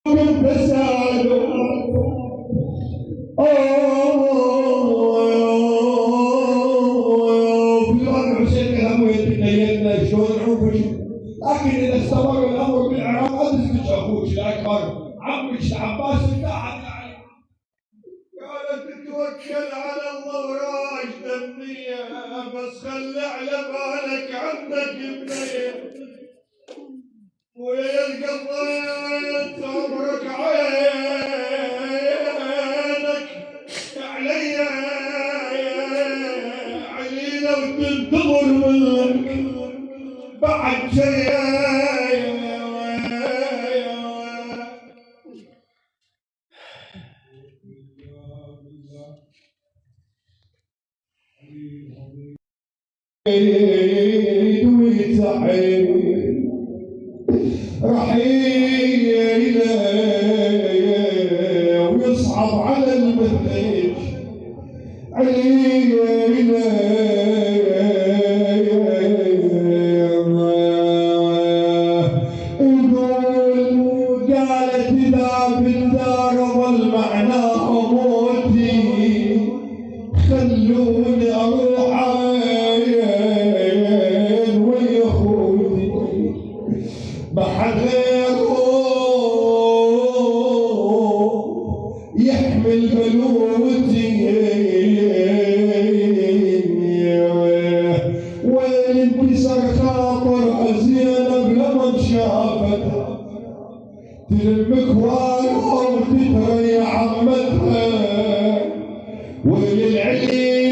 لكن اذا استمر الامر بالعراق ادرك اخوك الاكبر عمك العباس ارتاحت عليه. قالت توكل على الله وراشد النية، بس خلي على بالك عندك بنية والقضيت عمرك عينك علي علينا وتنتظر منك بعد شيء. رحيل ويصعب على المهيج علينا يقول قالت إذا بالدار ظل معناه موتي خلوني أروح عين ويا أخوتي بحد غيره يحمل بلوتي وين انكسر خاطر زينب لما شافت تلمك وتتريح عمتها وللعلي